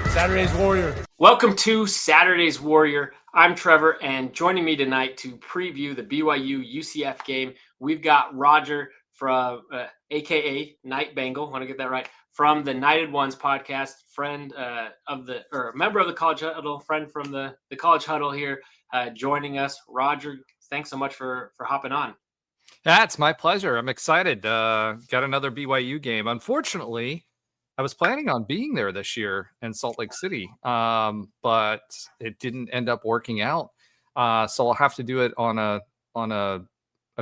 Saturday's Warrior. Welcome to Saturday's Warrior. I'm Trevor, and joining me tonight to preview the BYU-UCF game, we've got Roger from, a.k.a. Night Bengal, want to get that right, from the TheKnighted1s Podcast, member of the College Huddle, friend from the College Huddle here, joining us. Roger, thanks so much for hopping on. Yeah, it's my pleasure. I'm excited. Got another BYU game. Unfortunately, I was planning on being there this year in Salt Lake City, but it didn't end up working out. So I'll have to do it on a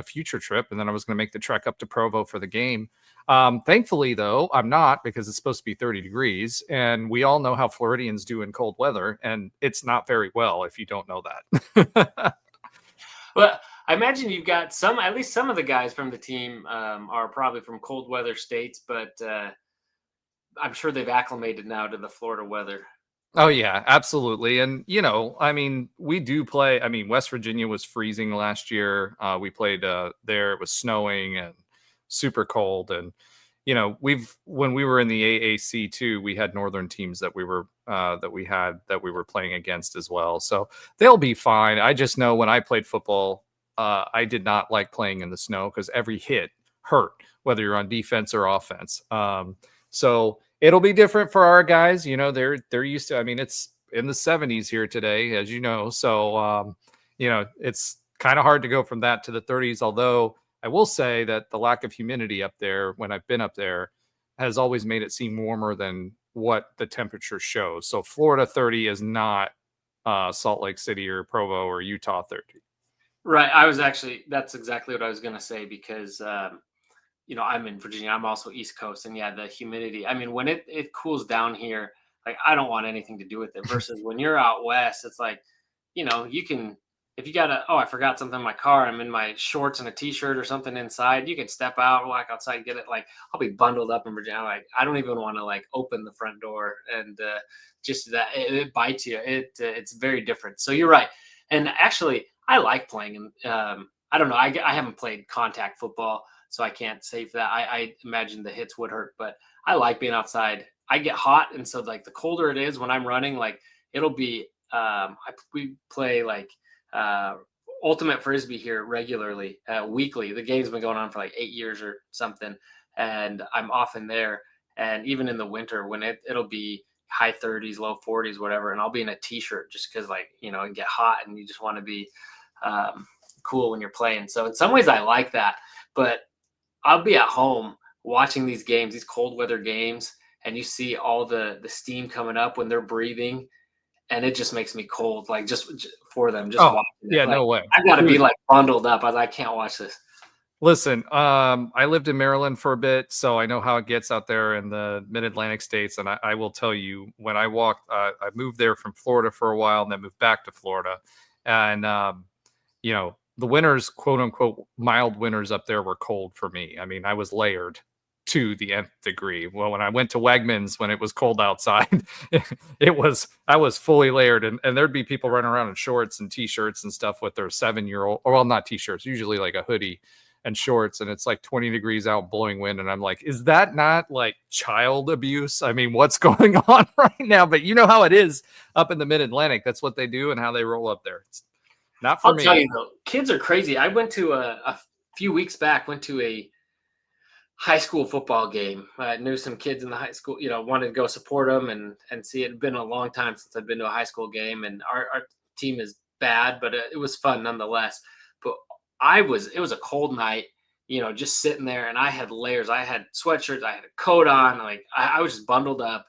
future trip, and then I was going to make the trek up to Provo for the game. Thankfully, though, I'm not, because it's supposed to be 30 degrees, and we all know how Floridians do in cold weather, and it's not very well if you don't know that. Well, I imagine you've got at least some of the guys from the team are probably from cold weather states, but I'm sure they've acclimated now to the Florida weather. Oh, yeah, absolutely. And, we do play. West Virginia was freezing last year. We played there. It was snowing and super cold. And, when we were in the AAC too, we had northern teams that we were playing against as well. So they'll be fine. I just know when I played football, I did not like playing in the snow because every hit hurt, whether you're on defense or offense. So it'll be different for our guys. They're used to, it's in the 70s here today, as you know. So, it's kind of hard to go from that to the 30s. Although I will say that the lack of humidity up there, when I've been up there, has always made it seem warmer than what the temperature shows. So Florida 30 is not Salt Lake City or Provo or Utah 30. Right. That's exactly what I was going to say, because I'm in Virginia. I'm also East Coast. And yeah, the humidity, when it cools down here, like, I don't want anything to do with it, versus when you're out West, it's like, you can, if you got I forgot something in my car, I'm in my shorts and a t-shirt or something inside, you can step out, walk outside, and get it. Like, I'll be bundled up in Virginia. Like, I don't even want to open the front door, and just that it bites you. It's very different. So you're right. And actually, I like playing in, I don't know. I haven't played contact football, so I can't say for that. I imagine the hits would hurt, but I like being outside. I get hot, and so the colder it is when I'm running, it'll be. We play ultimate frisbee here regularly, weekly. The game's been going on for 8 years or something, and I'm often there. And even in the winter, when it'll be high 30s, low 40s, whatever, and I'll be in a t-shirt just because it get hot, and you just want to be cool when you're playing. So in some ways, I like that, but I'll be at home watching these games, these cold weather games, and you see all the steam coming up when they're breathing, and it just makes me cold, just for them, just watching it. Yeah, no way. I've got to be bundled up. I can't watch this. Listen, I lived in Maryland for a bit, so I know how it gets out there in the mid-Atlantic states. And I will tell you, when I walked, I moved there from Florida for a while and then moved back to Florida. And, the winters, quote unquote, mild winters up there were cold for me. I was layered to the nth degree. Well, when I went to Wegmans, when it was cold outside, I was fully layered, and there'd be people running around in shorts and t-shirts and stuff with their 7-year-old, or well, not t-shirts, usually a hoodie and shorts, and it's 20 degrees out, blowing wind, and I'm like, is that not child abuse? What's going on right now? But you know how it is up in the mid-Atlantic. That's what they do and how they roll up there. It's not for me. I'll tell you though, kids are crazy. I went to a few weeks back, a high school football game. I knew some kids in the high school, wanted to go support them and see. It had been a long time since I'd been to a high school game, and our team is bad, but it was fun nonetheless. But it was a cold night, just sitting there, and I had layers. I had sweatshirts, I had a coat on, I was just bundled up,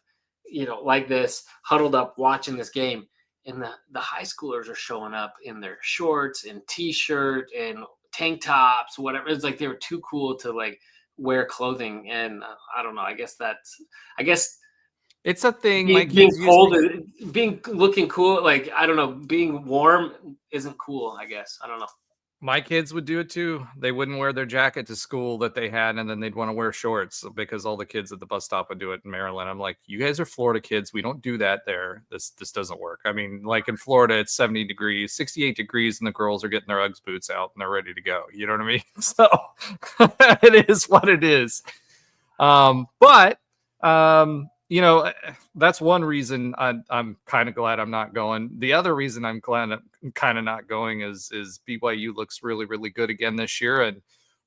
like this, huddled up, watching this game. And the high schoolers are showing up in their shorts and t-shirt and tank tops, whatever. It's they were too cool to wear clothing. And I don't know. I guess it's a thing. Being cold, looking cool. I don't know. Being warm isn't cool, I guess. I don't know. My kids would do it too. They wouldn't wear their jacket to school that they had, and then they'd want to wear shorts because all the kids at the bus stop would do it in Maryland. I'm like, you guys are Florida kids. We don't do that there. This doesn't work. In Florida, it's 70 degrees, 68 degrees, and the girls are getting their Uggs boots out and they're ready to go. You know what I mean? So it is what it is. But That's one reason I'm kind of glad I'm not going. The other reason I'm glad I'm kind of not going is BYU looks really, really good again this year, and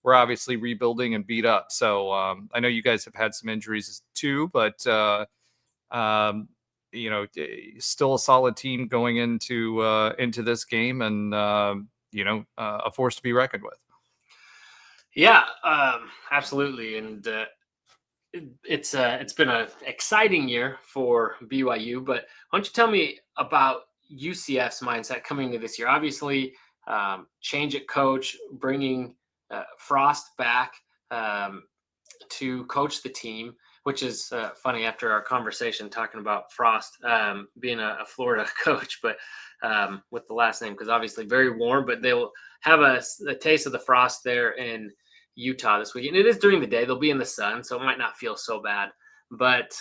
we're obviously rebuilding and beat up. So I know you guys have had some injuries too, but um, still a solid team going into this game, and a force to be reckoned with. Yeah, absolutely. And it's been an exciting year for BYU. But why don't you tell me about UCF's mindset coming into this year? Obviously, change at coach, bringing Frost back um, to coach the team, which is funny after our conversation talking about Frost being a Florida coach, but with the last name, because obviously very warm, but they'll have a taste of the Frost there in Utah this weekend. It is during the day. They'll be in the sun, so it might not feel so bad. But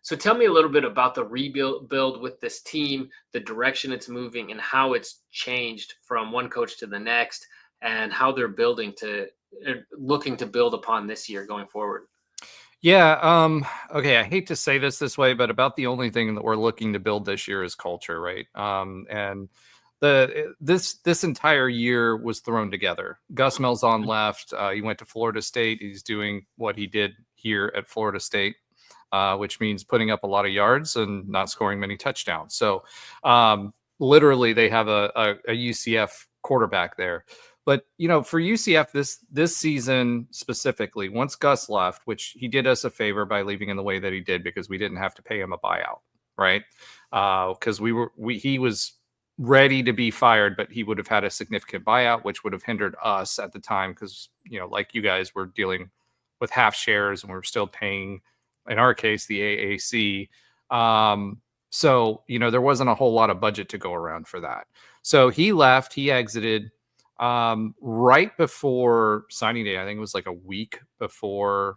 so tell me a little bit about the rebuild with this team, the direction it's moving, and how it's changed from one coach to the next, and how they're looking to build upon this year going forward. Yeah. Okay. I hate to say this way, but about the only thing that we're looking to build this year is culture, right? And this entire year was thrown together. Gus Malzahn left. He went to Florida State. He's doing what he did here at Florida State, which means putting up a lot of yards and not scoring many touchdowns. So, literally, they have a UCF quarterback there. But for UCF this season specifically, once Gus left, which he did us a favor by leaving in the way that he did because we didn't have to pay him a buyout, right? Because he was ready to be fired, but he would have had a significant buyout, which would have hindered us at the time because like you guys were dealing with half shares and we were still paying, in our case, the AAC. So there wasn't a whole lot of budget to go around for that. So he left, he exited. Right before signing day, I think it was like a week before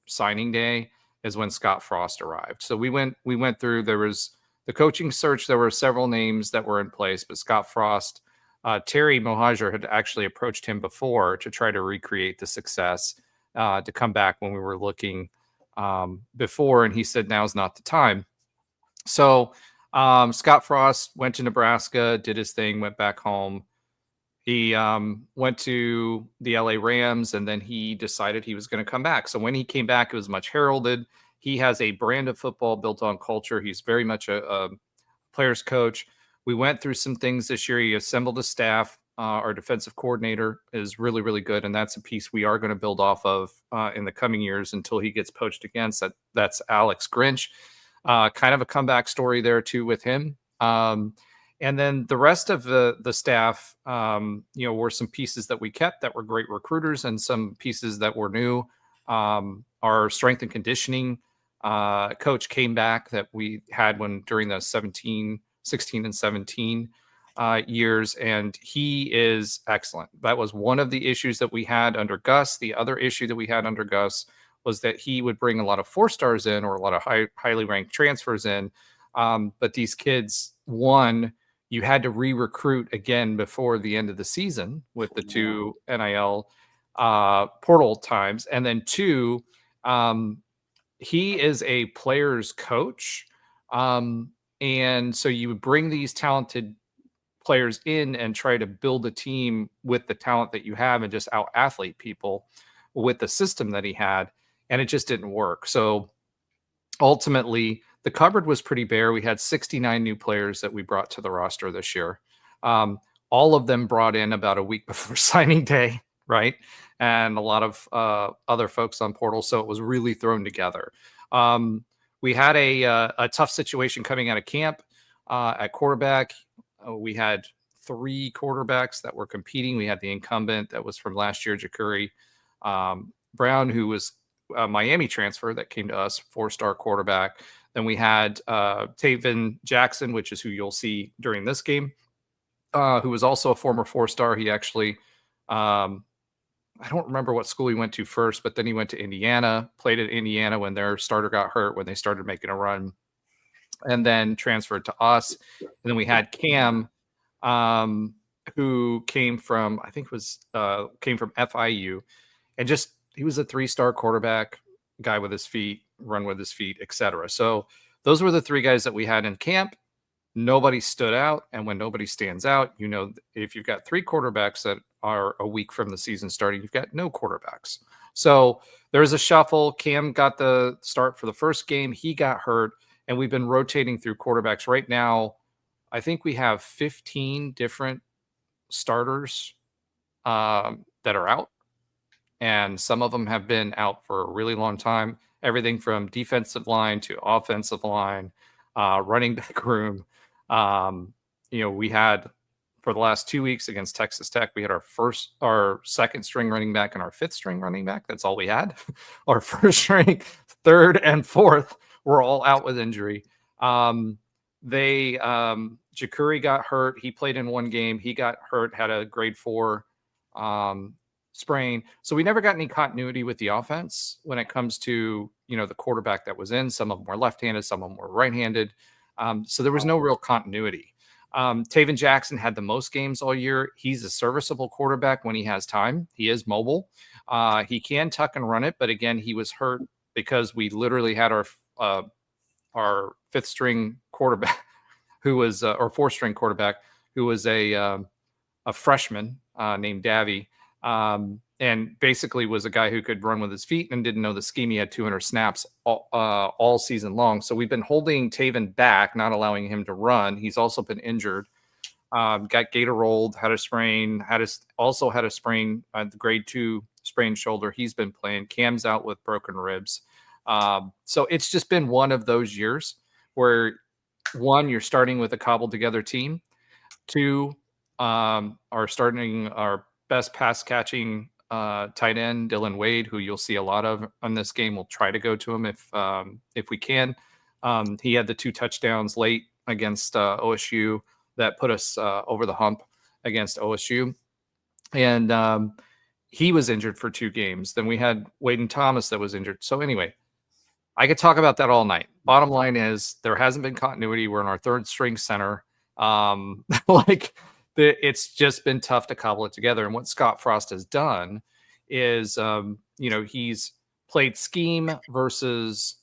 signing day is when Scott Frost arrived. So we went through, there was the coaching search. There were several names that were in place, but Scott Frost, Terry Mohajer had actually approached him before to try to recreate the success, to come back when we were looking, before. And he said, now's not the time. So, Scott Frost went to Nebraska, did his thing, went back home. He went to the LA Rams, and then he decided he was going to come back. So when he came back, it was much heralded. He has a brand of football built on culture. He's very much a player's coach. We went through some things this year. He assembled a staff. Our defensive coordinator is really, really good, and that's a piece we are going to build off of in the coming years until he gets poached against. That's Alex Grinch. Kind of a comeback story there, too, with him. And then the rest of the staff, were some pieces that we kept that were great recruiters and some pieces that were new. Our strength and conditioning coach came back that we had during the 16 and 17 years, and he is excellent. That was one of the issues that we had under Gus. The other issue that we had under Gus was that he would bring a lot of 4-stars in or a lot of highly ranked transfers in. But these kids, one, you had to re-recruit again before the end of the season with the 2 NIL portal times. And then 2, he is a player's coach. And so you would bring these talented players in and try to build a team with the talent that you have and just out-athlete people with the system that he had. And it just didn't work. So ultimately, the cupboard was pretty bare. We had 69 new players that we brought to the roster this year. All of them brought in about a week before signing day, right? And a lot of other folks on portal. So it was really thrown together. We had a tough situation coming out of camp at quarterback. We had 3 quarterbacks that were competing. We had the incumbent that was from last year, Ja'Cory Brown, who was a Miami transfer that came to us, 4-star quarterback. Then we had Taven Jackson, which is who you'll see during this game, who was also a former 4-star. He actually, I don't remember what school he went to first, but then he went to Indiana, played at Indiana when their starter got hurt, when they started making a run, and then transferred to us. And then we had Cam, who came from, I think came from FIU, and he was a 3-star quarterback, guy with his feet, run with his feet, etc. So those were the three guys that we had in camp. Nobody stood out. And when nobody stands out, if you've got three quarterbacks that are a week from the season starting, you've got no quarterbacks. So there's a shuffle. Cam got the start for the first game. He got hurt. And we've been rotating through quarterbacks. Right now, I think we have 15 different starters that are out. And some of them have been out for a really long time. Everything from defensive line to offensive line, running back room. We had for the last 2 weeks against Texas Tech, we had our second string running back and our fifth string running back. That's all we had. Our first string, third and fourth were all out with injury. Jakuri got hurt. He played in one game. He got hurt, had a grade 4 sprain. So we never got any continuity with the offense when it comes to, the quarterback that was in. Some of them were left-handed, some of them were right-handed. So there was no real continuity. Taven Jackson had the most games all year. He's a serviceable quarterback when he has time. He is mobile. He can tuck and run it, but again, he was hurt because we literally had our fifth string quarterback who was, or fourth string quarterback who was a freshman named Davy. And basically was a guy who could run with his feet and didn't know the scheme. He had 200 snaps all season long. So we've been holding Taven back, not allowing him to run. He's also been injured. Got gator rolled, had a sprain, also had a sprain, the grade 2 sprained shoulder. He's been playing. Cam's out with broken ribs. So it's just been one of those years where, one, you're starting with a cobbled together team. Two, are starting our best pass catching tight end, Dylan Wade, who you'll see a lot of on this game. We'll try to go to him if we can. He had the 2 touchdowns late against OSU that put us over the hump against OSU. And he was injured for 2 games. Then we had Waden Thomas that was injured. So anyway, I could talk about that all night. Bottom line is there hasn't been continuity. We're in our third string center. It's just been tough to cobble it together. And what Scott Frost has done is, he's played scheme versus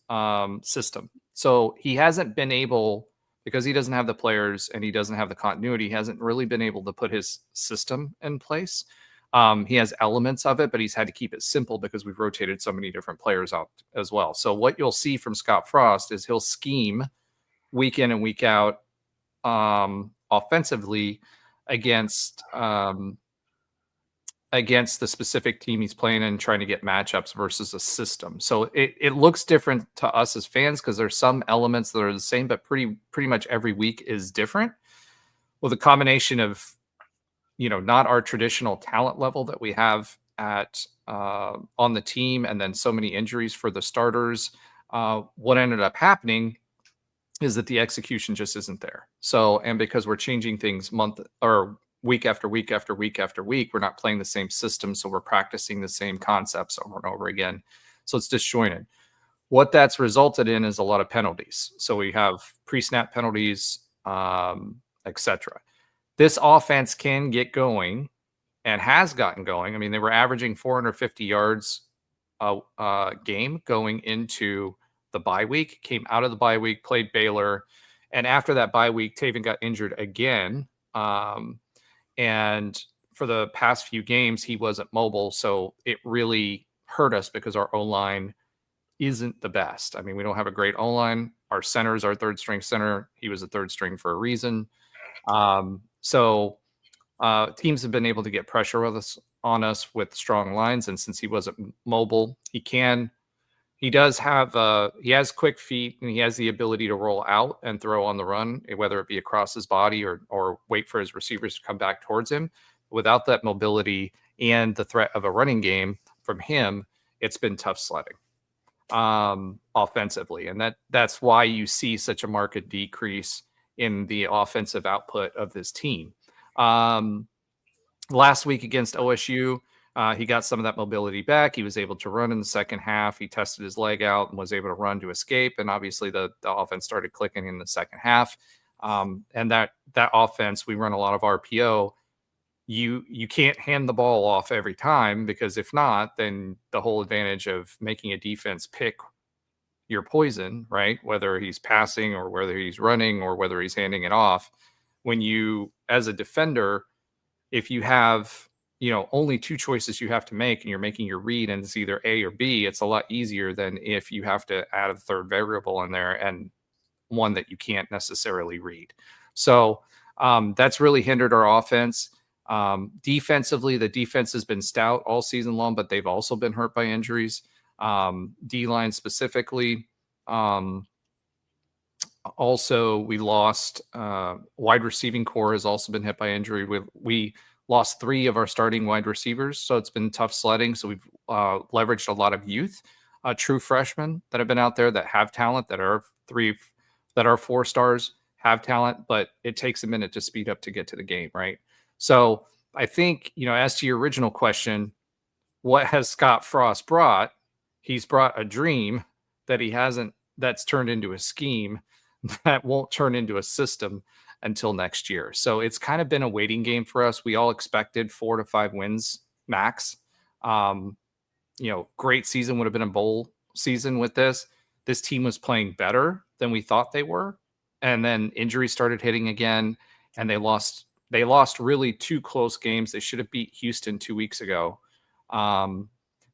system. So he hasn't been able, because he doesn't have the players and he doesn't have the continuity, he hasn't really been able to put his system in place. He has elements of it, but he's had to keep it simple because we've rotated so many different players out as well. So what you'll see from Scott Frost is he'll scheme week in and week out offensively against the specific team he's playing and trying to get matchups versus a system. So it looks different to us as fans because there's some elements that are the same, but pretty much every week is different. Well, the combination of, not our traditional talent level that we have at on the team, and then so many injuries for the starters, what ended up happening is that the execution just isn't there. So, and because we're changing things month or week after week after week after week, we're not playing the same system. So we're practicing the same concepts over and over again. So it's disjointed. What that's resulted in is a lot of penalties. So we have pre-snap penalties, etc. This offense can get going and has gotten going. I mean, they were averaging 450 yards a game going into the bye week, came out of the bye week, played Baylor. And after that bye week, Taven got injured again. And for the past few games, he wasn't mobile. So it really hurt us because our O-line isn't the best. I mean, we don't have a great O-line. Our center is our third string center. He was a third string for a reason. So teams have been able to get pressure on us with strong lines. And since he wasn't mobile, he has quick feet and he has the ability to roll out and throw on the run, whether it be across his body or wait for his receivers to come back towards him. Without that mobility and the threat of a running game from him, it's been tough sledding offensively. And that's why you see such a marked decrease in the offensive output of this team. Last week against OSU, he got some of that mobility back. He was able to run in the second half. He tested his leg out and was able to run to escape. And obviously the offense started clicking in the second half. And that offense, we run a lot of RPO. you can't hand the ball off every time, because if not, then the whole advantage of making a defense pick your poison, right? Whether he's passing or whether he's running or whether he's handing it off. When you, as a defender, if you have, only two choices you have to make and you're making your read and it's either A or B, it's a lot easier than if you have to add a third variable in there and one that you can't necessarily read. So that's really hindered our offense. Defensively, the defense has been stout all season long, but they've also been hurt by injuries. D-line specifically. Also, we lost wide receiving core has also been hit by injury. We lost 3 of our starting wide receivers, so it's been tough sledding. So we've leveraged a lot of youth, true freshmen that have been out there that have talent, that are 4 stars, have talent, but it takes a minute to speed up to get to the game, right? So I think, as to your original question, what has Scott Frost brought? He's brought a dream that he hasn't, that's turned into a scheme that won't turn into a system until next year. So it's kind of been a waiting game for us. We all expected 4 to 5 wins max. Great season would have been a bowl season with this. This team was playing better than we thought they were. And then injuries started hitting again, and they lost really 2 close games. They should have beat Houston 2 weeks ago.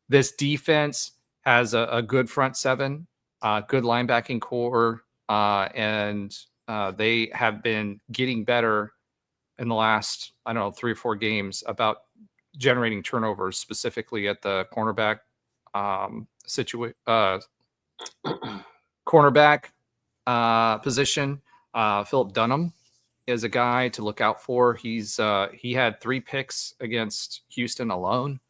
This defense has a good front seven, good linebacking core, and they have been getting better in the last, 3 or 4 games about generating turnovers, specifically at the cornerback position. Philip Dunham is a guy to look out for. He had 3 picks against Houston alone.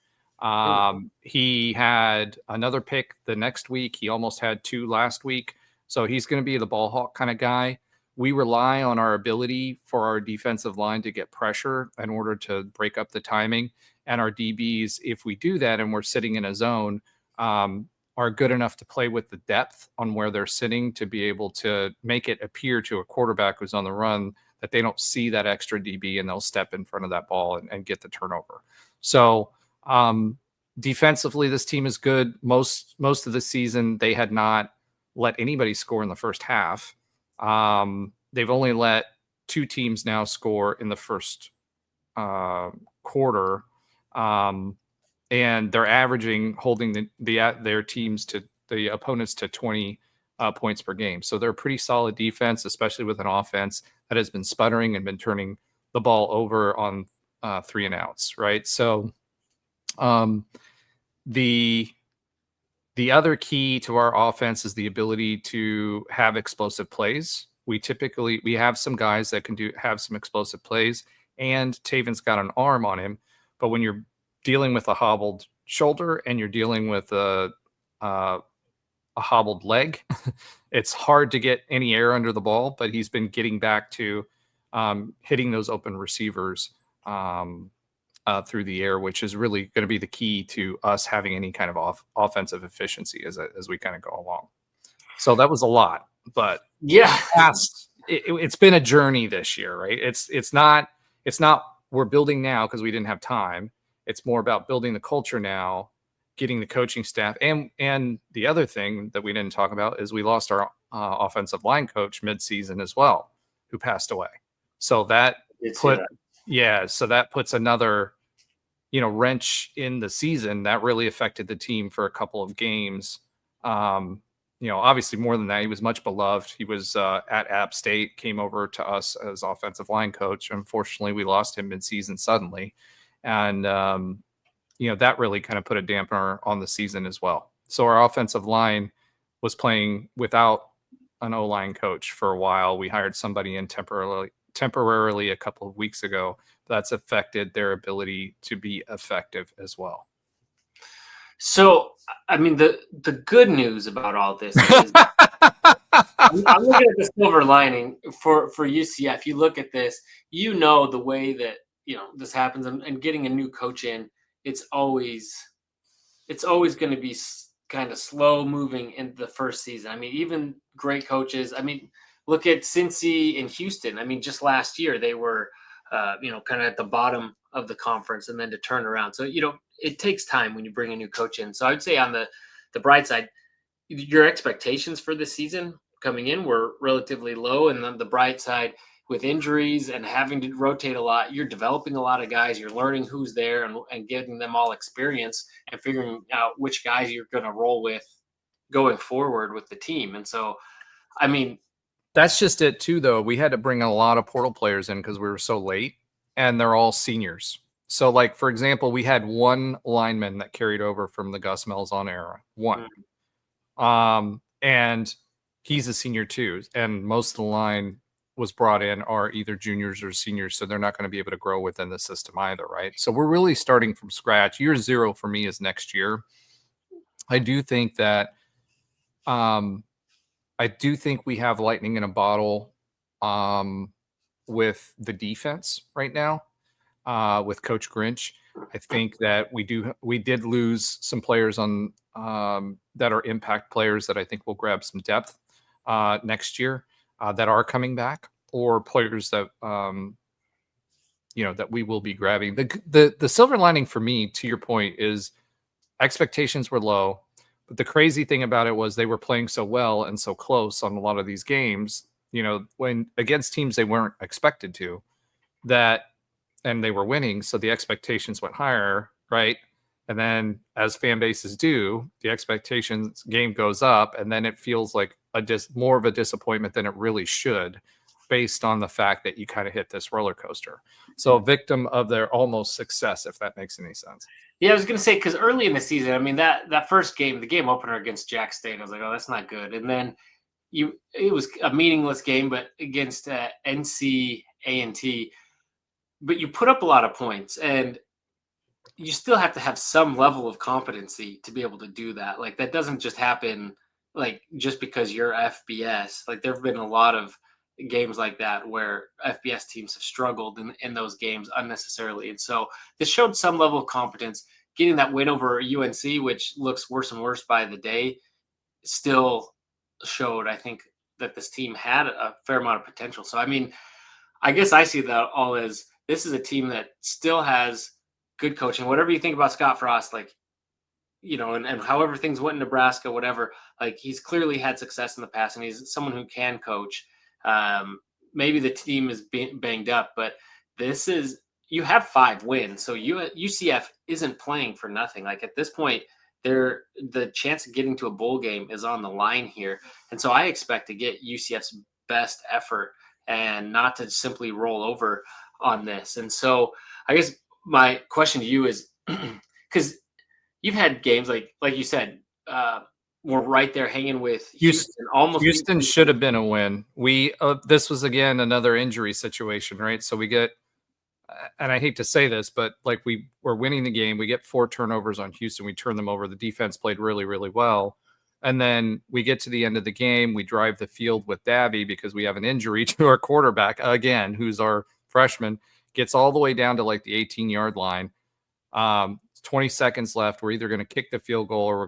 He had another pick the next week. He almost had 2 last week. So he's going to be the ball hawk kind of guy. We rely on our ability for our defensive line to get pressure in order to break up the timing. And our DBs, if we do that and we're sitting in a zone, are good enough to play with the depth on where they're sitting to be able to make it appear to a quarterback who's on the run that they don't see that extra DB and they'll step in front of that ball and get the turnover. So defensively, this team is good. Most of the season, they had not let anybody score in the first half. They've only let 2 teams now score in the first quarter. And they're averaging holding their teams to the opponents to 20 points per game. So they're a pretty solid defense, especially with an offense that has been sputtering and been turning the ball over on 3 and outs, right? So the other key to our offense is the ability to have explosive plays. We have some guys that can have some explosive plays, and Taven's got an arm on him. But when you're dealing with a hobbled shoulder and you're dealing with a hobbled leg, it's hard to get any air under the ball. But he's been getting back to hitting those open receivers through the air, which is really going to be the key to us having any kind of offensive efficiency as we kind of go along. So that was a lot, but yeah, it's been a journey this year, right? It's not we're building now because we didn't have time. It's more about building the culture now, getting the coaching staff, and the other thing that we didn't talk about is we lost our offensive line coach mid-season as well, who passed away. So that puts another wrench in the season that really affected the team for a couple of games. Obviously more than that, he was much beloved. He was at App State, came over to us as offensive line coach. Unfortunately, we lost him mid-season suddenly. And, that really kind of put a dampener on the season as well. So our offensive line was playing without an O-line coach for a while. We hired somebody in temporarily a couple of weeks ago. That's affected their ability to be effective as well. So, I mean, the good news about all this is I'm looking at the silver lining for UCF. You look at this, the way that, this happens and getting a new coach in, it's always going to be kind of slow moving in the first season. I mean, even great coaches. I mean, look at Cincy and Houston. I mean, just last year they were, kind of at the bottom of the conference and then to turn around. So, it takes time when you bring a new coach in. So I would say on the bright side, your expectations for the season coming in were relatively low. And then the bright side, with injuries and having to rotate a lot, you're developing a lot of guys. You're learning who's there and getting them all experience and figuring out which guys you're going to roll with going forward with the team. And so, I mean, that's just it too, though. We had to bring a lot of portal players in because we were so late, and they're all seniors. So, like, for example, we had one lineman that carried over from the Gus Malzahn era. One. And he's a senior too. And most of the line was brought in are either juniors or seniors, so they're not going to be able to grow within the system either, right? So we're really starting from scratch. Year zero for me is next year. I do think that we have lightning in a bottle with the defense right now with Coach Grinch. I think that we did lose some players on that are impact players that I think will grab some depth next year that are coming back, or players that that we will be grabbing. The silver lining for me, to your point, is expectations were low, but the crazy thing about it was they were playing so well and so close on a lot of these games, when against teams they weren't expected to, and they were winning, so the expectations went higher, right? And then, as fan bases do, the expectations game goes up, and then it feels like more of a disappointment than it really should, based on the fact that you kind of hit this roller coaster. So, a victim of their almost success, if that makes any sense. Yeah, I was going to say, because early in the season, I mean, that first game, the game opener against Jack State, I was like, oh, that's not good. And then it was a meaningless game, but against NC-A&T, but you put up a lot of points, and you still have to have some level of competency to be able to do that. Like, that doesn't just happen like just because you're FBS. Like, there have been a lot of games like that where FBS teams have struggled in those games unnecessarily. And so this showed some level of competence. Getting that win over UNC, which looks worse and worse by the day, still showed, I think, that this team had a fair amount of potential. So, I mean, I guess I see that all as this is a team that still has good coaching. Whatever you think about Scott Frost, like, and however things went in Nebraska, whatever, like, he's clearly had success in the past, and he's someone who can coach. Maybe the team is banged up, but you have 5 wins. So UCF isn't playing for nothing. Like, at this point, the chance of getting to a bowl game is on the line here. And so I expect to get UCF's best effort and not to simply roll over on this. And so I guess my question to you is, because you've had games like you said, we're right there hanging with Houston. Houston should have been a win. This was again another injury situation, right? So we get, and I hate to say this, but like we were winning the game, we get 4 turnovers on Houston. We turn them over. The defense played really, really well. And then we get to the end of the game. We drive the field with Davy because we have an injury to our quarterback again, who's our freshman, gets all the way down to like the 18-yard line. 20 seconds left. We're either going to kick the field goal or we're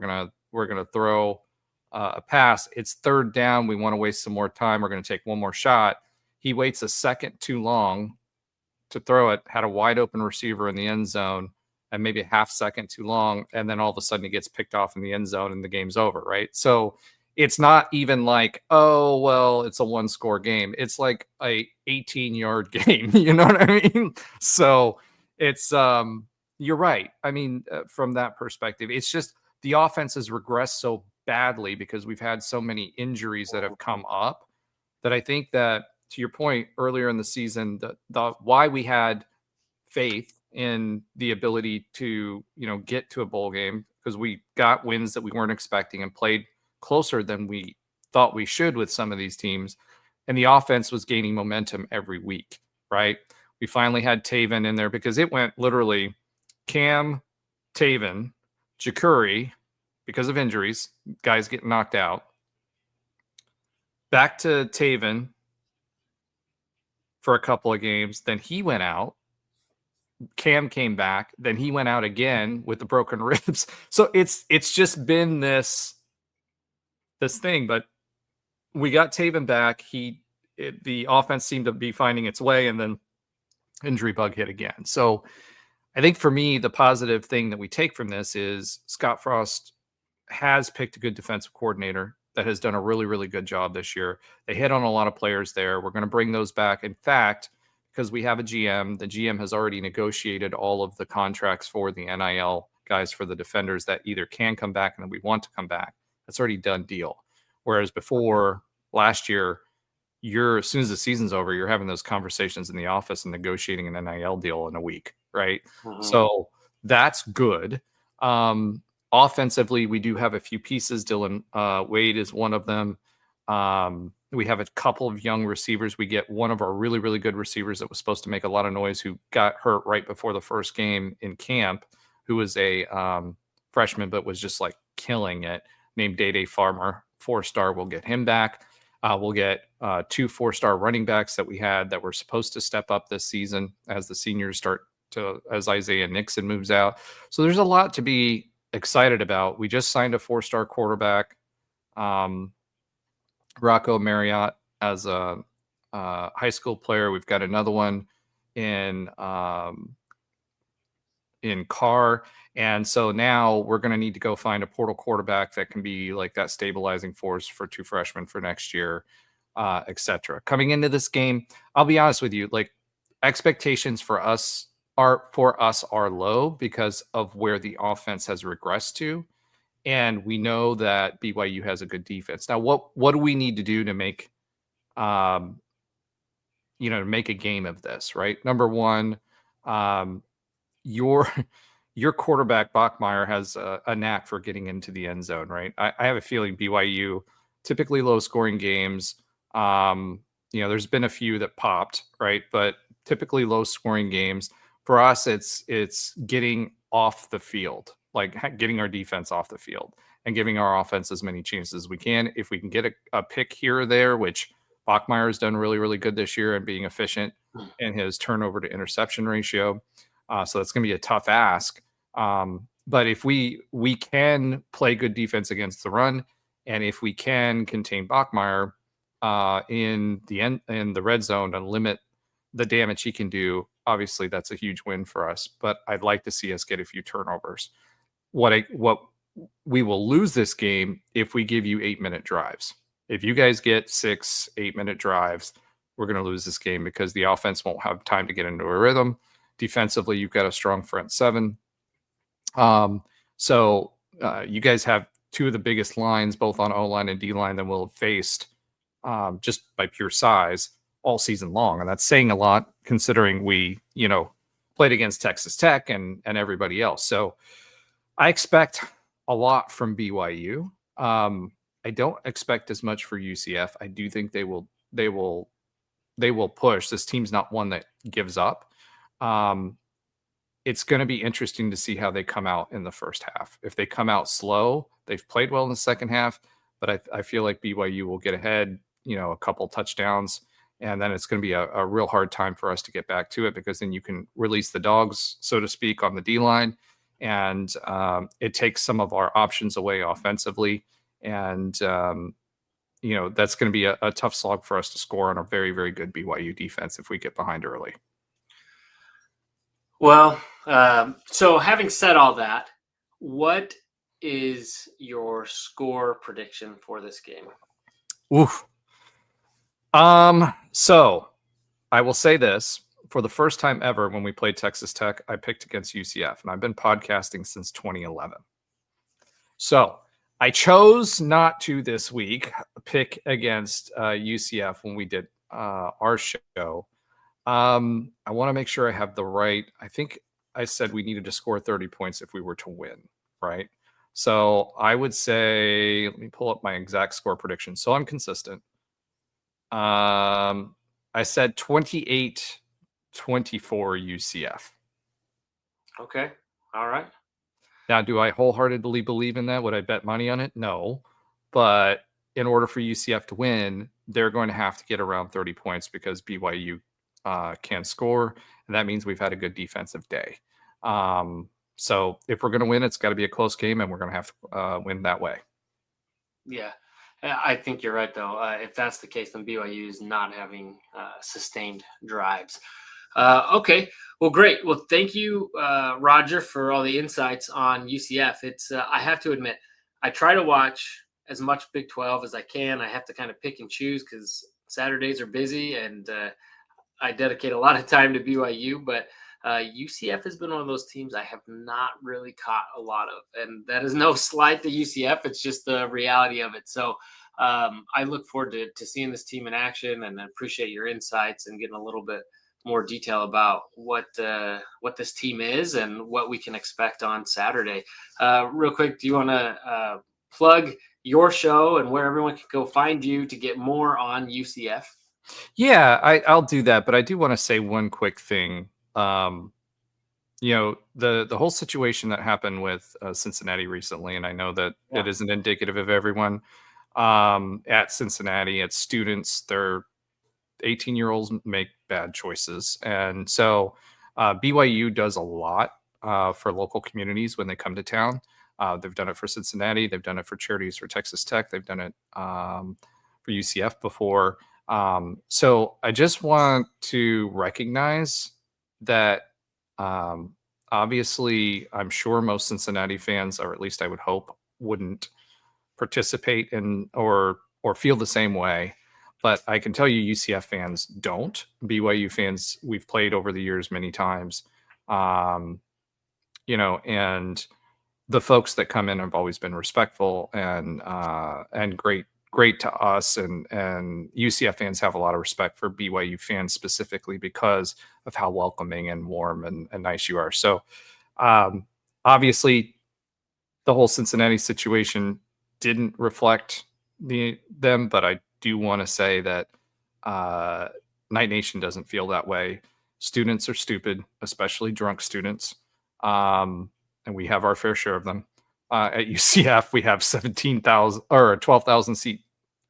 going to throw a pass. It's 3rd down. We want to waste some more time. We're going to take one more shot. He waits a second too long to throw it, had a wide open receiver in the end zone, and maybe a half second too long. And then all of a sudden he gets picked off in the end zone and the game's over, right? So it's not even like, oh, well, it's a 1-score game. It's like a 18-yard game. You know what I mean? So it's, you're right. I mean, from that perspective, it's just the offense has regressed so badly because we've had so many injuries that have come up that I think that, to your point earlier in the season, the why we had faith in the ability to, get to a bowl game, because we got wins that we weren't expecting and played closer than we thought we should with some of these teams. And the offense was gaining momentum every week, right? We finally had Taven in there because it went literally Cam, Taven, Jakuri, because of injuries, guys getting knocked out, back to Taven for a couple of games. Then he went out. Cam came back. Then he went out again with the broken ribs. So it's just been this thing. But we got Taven back. The offense seemed to be finding its way, and then injury bug hit again. So I think for me, the positive thing that we take from this is Scott Frost has picked a good defensive coordinator that has done a really, really good job this year. They hit on a lot of players there. We're going to bring those back. In fact, because we have a GM, the GM has already negotiated all of the contracts for the NIL guys for the defenders that either can come back and that we want to come back. That's already done deal. Whereas before last year, as soon as the season's over, you're having those conversations in the office and negotiating an NIL deal in a week, right? Mm-hmm. So that's good. Offensively, we do have a few pieces. Dylan Wade is one of them. We have a couple of young receivers. We get one of our really, really good receivers that was supposed to make a lot of noise, who got hurt right before the first game in camp, who was a freshman but was just like killing it, named Day Farmer, 4-star. We'll get him back. We'll get 2 4-star running backs that we had that were supposed to step up this season as the seniors as Isaiah Nixon moves out. So there's a lot to be excited about. We just signed a 4-star quarterback, Rocco Marriott, as a high school player. We've got another one in Carr. And so now we're going to need to go find a portal quarterback that can be like that stabilizing force for 2 freshmen for next year, etc. Coming into this game, I'll be honest with you, like expectations for us are low because of where the offense has regressed to. And we know that BYU has a good defense. Now, what do we need to do to make, to make a game of this, right? Number one, your quarterback Bachmeier has a knack for getting into the end zone, right? I have a feeling BYU, typically low scoring games, there's been a few that popped, right? But typically low scoring games. For us, it's getting off the field, like getting our defense off the field and giving our offense as many chances as we can. If we can get a pick here or there, which Bachmeier has done really, really good this year and being efficient in his turnover to interception ratio. So that's going to be a tough ask. But if we can play good defense against the run, and if we can contain Bachmeier in the red zone and limit the damage he can do, obviously that's a huge win for us. But I'd like to see us get a few turnovers. What we will lose this game if we give you 8-minute drives. If you guys get 6 8-minute drives, we're going to lose this game because the offense won't have time to get into a rhythm. Defensively, you've got a strong front 7. So you guys have 2 of the biggest lines, both on O-line and D-line, that we'll have faced just by pure size all season long. And that's saying a lot considering we, played against Texas Tech and everybody else. So I expect a lot from BYU. I don't expect as much for UCF. I do think they will push. This team's not one that gives up. It's going to be interesting to see how they come out in the first half. If they come out slow, they've played well in the second half, but I feel like BYU will get ahead, a couple touchdowns, and then it's going to be a real hard time for us to get back to it, because then you can release the dogs, so to speak, on the D-line, and it takes some of our options away offensively, and that's going to be a tough slog for us to score on a very, very good BYU defense if we get behind early. Well, so having said all that, what is your score prediction for this game? Oof. So I will say this: for the first time ever, when we played Texas Tech, I picked against UCF, and I've been podcasting since 2011. So I chose not to this week pick against UCF when we did our show. I want to make sure I have the right. I think I said we needed to score 30 points if we were to win, right? So I would say, let me pull up my exact score prediction. So I'm consistent. I said 28-24 UCF. Okay. All right. Now, do I wholeheartedly believe in that? Would I bet money on it? No. But in order for UCF to win, they're going to have to get around 30 points because BYU can score, and that means we've had a good defensive day. So if we're going to win, it's got to be a close game, and we're going to have to win that way. Yeah, I think you're right, though. If that's the case, then BYU is not having sustained drives. Okay. Well, great. Well, thank you, Roger, for all the insights on UCF. It's I have to admit, I try to watch as much Big 12 as I can. I have to kind of pick and choose because Saturdays are busy, and I dedicate a lot of time to BYU. But UCF has been one of those teams I have not really caught a lot of, and that is no slight to UCF. It's just the reality of it. So I look forward to seeing this team in action, and appreciate your insights and getting a little bit more detail about what this team is and what we can expect on Saturday. Real quick, do you want to plug your show and where everyone can go find you to get more on UCF? Yeah, I'll do that, but I do want to say one quick thing. The whole situation that happened with Cincinnati recently, and I know that it isn't indicative of everyone at Cincinnati. It's students. They're 18-year-olds make bad choices, and so BYU does a lot for local communities when they come to town. They've done it for Cincinnati. They've done it for charities for Texas Tech. They've done it for UCF before. So I just want to recognize that obviously I'm sure most Cincinnati fans, or at least I would hope, wouldn't participate in or feel the same way. But I can tell you UCF fans don't. BYU fans, we've played over the years many times. And the folks that come in have always been respectful and great to us, and UCF fans have a lot of respect for BYU fans specifically because of how welcoming and warm and nice you are. So obviously the whole Cincinnati situation didn't reflect them, but I do want to say that Knight Nation doesn't feel that way. Students are stupid, especially drunk students. And we have our fair share of them. At UCF, we have 17,000 or 12,000 seat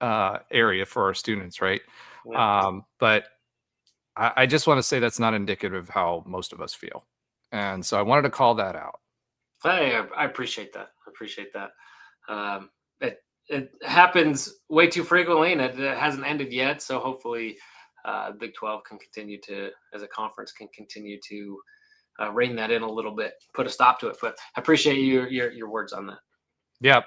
area for our students, right? Yeah. But I just want to say that's not indicative of how most of us feel. And so I wanted to call that out. Hey, I appreciate that. I appreciate that. It happens way too frequently, and it hasn't ended yet. So hopefully, Big 12 can continue to, as a conference, can continue to rein that in a little bit, put a stop to it. But I appreciate your words on that. Yeah.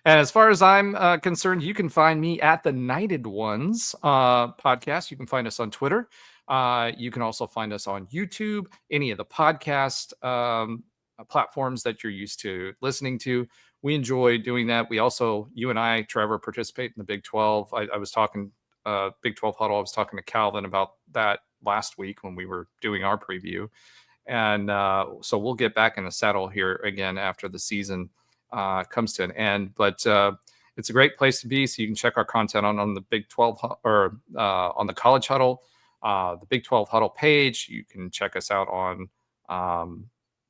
And as far as I'm concerned, you can find me at TheKnighted1s Podcast. You can find us on Twitter. You can also find us on YouTube, any of the podcast platforms that you're used to listening to. We enjoy doing that. We also, you and I, Trevor, participate in the Big 12. I was talking Big 12 Huddle. I was talking to Calvin about that last week when we were doing our preview. And so we'll get back in the saddle here again after the season comes to an end. But it's a great place to be. So you can check our content on the Big 12 or on the College Huddle, the Big 12 Huddle page. You can check us out on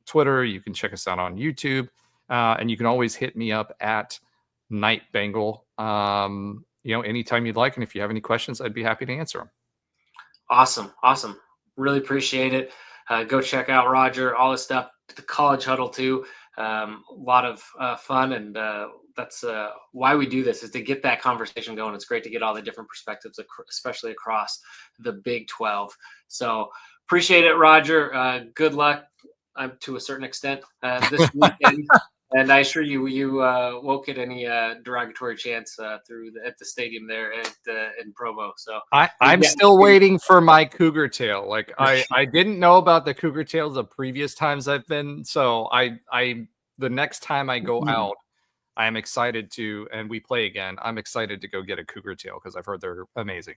Twitter. You can check us out on YouTube. And you can always hit me up at Night Bengal, anytime you'd like. And if you have any questions, I'd be happy to answer them. Awesome. Really appreciate it. Go check out Roger, all his stuff, the College Huddle too. A lot of fun, and that's why we do this, is to get that conversation going. It's great to get all the different perspectives, especially across the Big 12. So appreciate it, Roger. Good luck to a certain extent this weekend. And I assure you won't get any derogatory chants at the stadium there in Provo. So I'm still waiting for my cougar tail. Like I didn't know about the cougar tails the previous times I've been. So the next time I go out, I am excited to, and we play again, I'm excited to go get a cougar tail because I've heard they're amazing.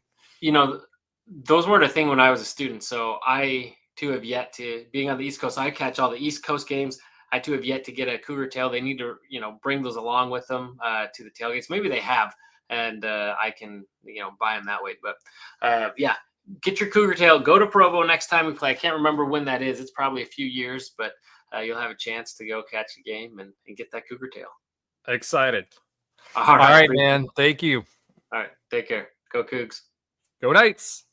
Those weren't a thing when I was a student. So I too have yet to, being on the East Coast, I catch all the East Coast games. I too have yet to get a cougar tail. They need to, bring those along with them to the tailgates. Maybe they have, and I can, buy them that way. But yeah, get your cougar tail. Go to Provo next time we play. I can't remember when that is. It's probably a few years, but you'll have a chance to go catch a game and get that cougar tail. Excited. All right, man. Thank you. All right, take care. Go Cougs. Go Knights.